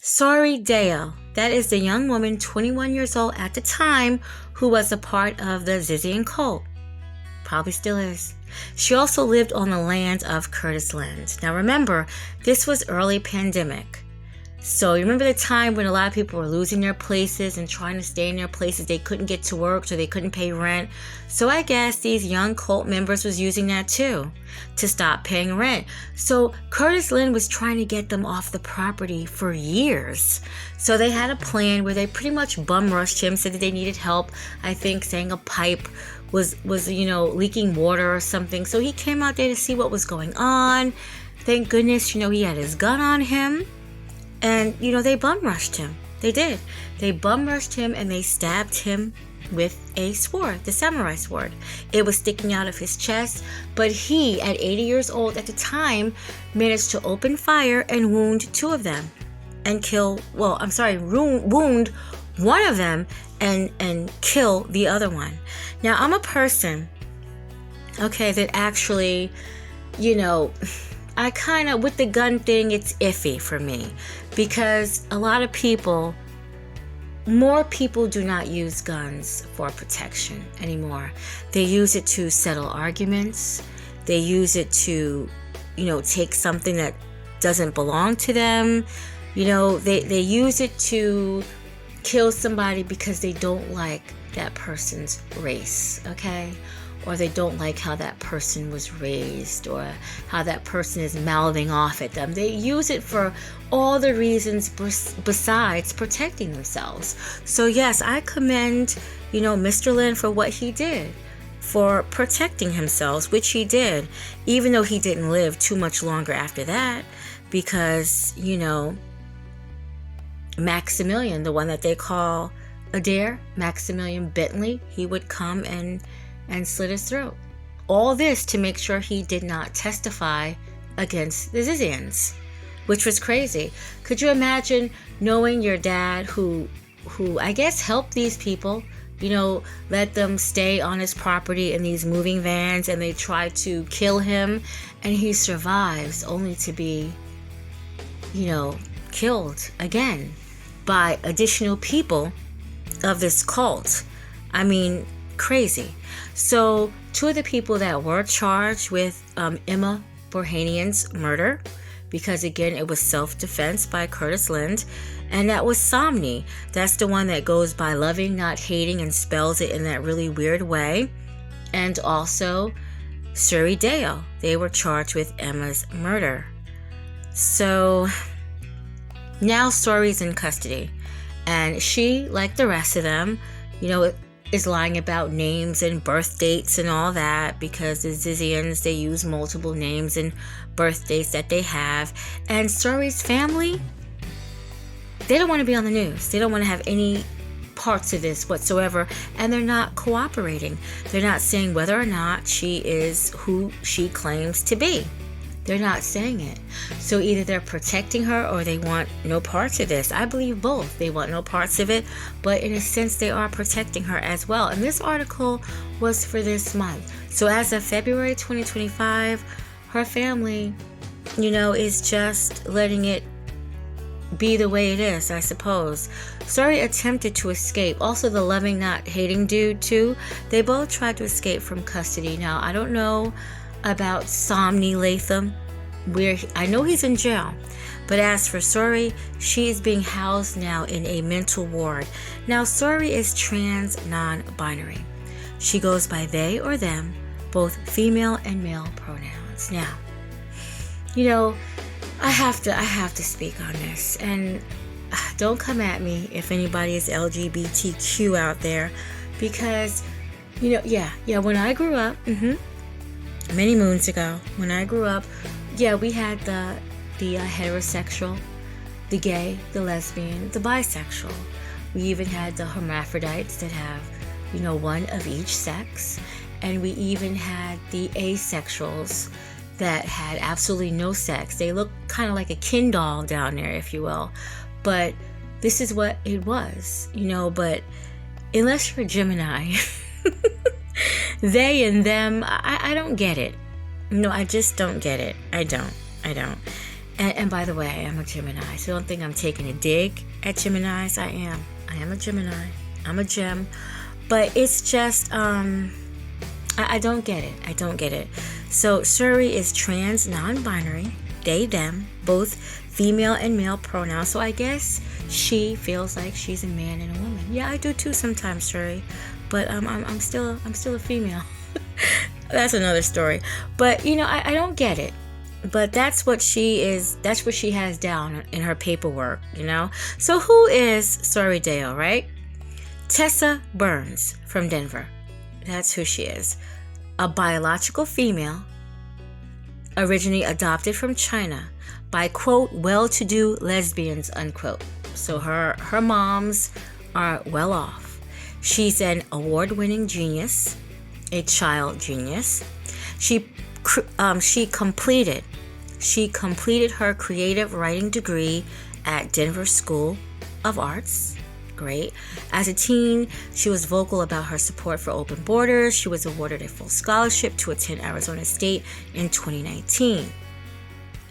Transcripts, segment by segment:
Suri Dao, that is the young woman, 21 years old at the time, who was a part of the Zizian cult. Probably still is. She also lived on the land of Curtis Land. Now remember, this was early pandemic. So you remember the time when a lot of people were losing their places and trying to stay in their places. They couldn't get to work, so they couldn't pay rent. So I guess these young cult members was using that too to stop paying rent. So Curtis Lynn was trying to get them off the property for years. So they had a plan where they pretty much bum rushed him, said that they needed help. I think saying a pipe was leaking water or something. So he came out there to see what was going on. Thank goodness, he had his gun on him. And, they bum rushed him. They did. They bum rushed him and they stabbed him with a sword, the samurai sword. It was sticking out of his chest, but he, at 80 years old at the time, managed to open fire and wound two of them and wound one of them and kill the other one. Now, I'm a person, that actually, I kind of, with the gun thing, it's iffy for me because a lot of people, more people do not use guns for protection anymore. They use it to settle arguments. They use it to, take something that doesn't belong to them. They use it to kill somebody because they don't like that person's race, okay? Or they don't like how that person was raised or how that person is mouthing off at them. They use it for all the reasons besides protecting themselves. So yes, I commend, Mr. Lin for what he did, for protecting himself, which he did, even though he didn't live too much longer after that, because, Maximilian, the one that they call Adair, Maximilian Bentley, he would come and slit his throat. All this to make sure he did not testify against the Zizians, which was crazy. Could you imagine knowing your dad who I guess helped these people, let them stay on his property in these moving vans, and they tried to kill him and he survives only to be, killed again by additional people of this cult. I mean, crazy. So two of the people that were charged with Emma Burhanian's murder, because again it was self-defense by Curtis Lind, and that was Somni. That's the one that goes by loving, not hating, and spells it in that really weird way. And also Suri Dao. They were charged with Emma's murder. So now Suri's in custody, and she, like the rest of them, is lying about names and birth dates and all that, because the Zizians, they use multiple names and birth dates that they have. And Suri's family, they don't want to be on the news. They don't want to have any parts of this whatsoever, and they're not cooperating. They're not saying whether or not she is who she claims to be. They're not saying it. So either they're protecting her or they want no parts of this. I believe both. They want no parts of it, but in a sense they are protecting her as well. And this article was for this month. So as of February 2025, her family, is just letting it be the way it is, I suppose. Suri attempted to escape. Also the loving, not hating dude too. They both tried to escape from custody. Now, I don't know about Somni Latham, where I know he's in jail, but as for Suri, she is being housed now in a mental ward. Now Suri is trans non-binary. She goes by they or them, both female and male pronouns. Now, I have to speak on this, and don't come at me if anybody is LGBTQ out there, because when I grew up, many moons ago, when I grew up, we had the heterosexual, the gay, the lesbian, the bisexual. We even had the hermaphrodites that have, one of each sex. And we even had the asexuals that had absolutely no sex. They look kind of like a Ken doll down there, if you will. But this is what it was, but unless you're a Gemini, they and them, I don't get it. No, I just don't get it. I don't. And by the way, I am a Gemini, so don't think I'm taking a dig at Geminis. I am a Gemini. I'm a gem. But it's just, I don't get it. I don't get it. So Suri is trans, non-binary, they, them, both female and male pronouns. So I guess she feels like she's a man and a woman. Yeah, I do too sometimes, Suri. But I'm still a female. That's another story. But I don't get it. But that's what she is. That's what she has down in her paperwork. So who is Suri Dao, right? Tessa Burns from Denver. That's who she is. A biological female, originally adopted from China by, quote, well-to-do lesbians, unquote. So her moms are well off. She's an award-winning genius, a child genius. She completed her creative writing degree at Denver School of Arts. Great. As a teen, she was vocal about her support for open borders. She was awarded a full scholarship to attend Arizona State in 2019.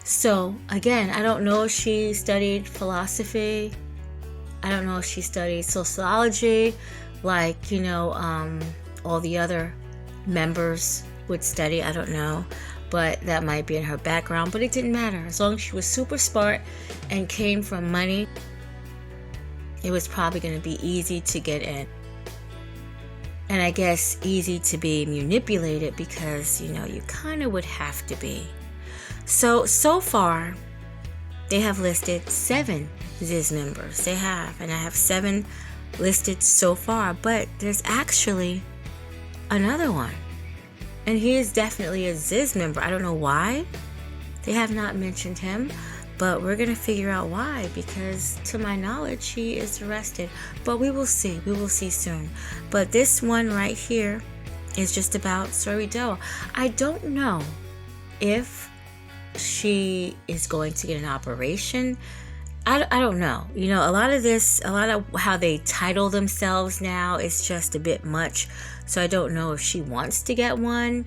So, again, I don't know if she studied philosophy. I don't know if she studied sociology, like, all the other members would study. I don't know. But that might be in her background. But it didn't matter. As long as she was super smart and came from money, it was probably going to be easy to get in. And I guess easy to be manipulated because, you kind of would have to be. So far, they have listed 7 Ziz members. They have. And I have 7 listed so far. But there's actually another one. And he is definitely a Ziz member. I don't know why they have not mentioned him. But we're going to figure out why, because to my knowledge, he is arrested. But we will see. We will see soon. But this one right here is just about Suri Dao. I don't know if she is going to get an operation. I don't know. A lot of how they title themselves now is just a bit much. So I don't know if she wants to get one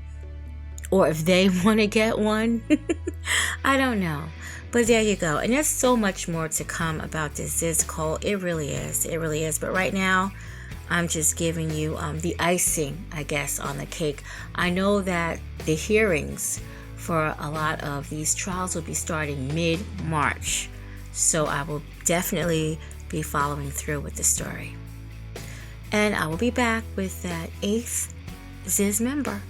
or if they want to get one. I don't know. But there you go. And there's so much more to come about this Ziz cult. It really is. It really is. But right now, I'm just giving you the icing, I guess, on the cake. I know that the hearings for a lot of these trials will be starting mid-March. So I will definitely be following through with the story. And I will be back with that 8th Ziz member.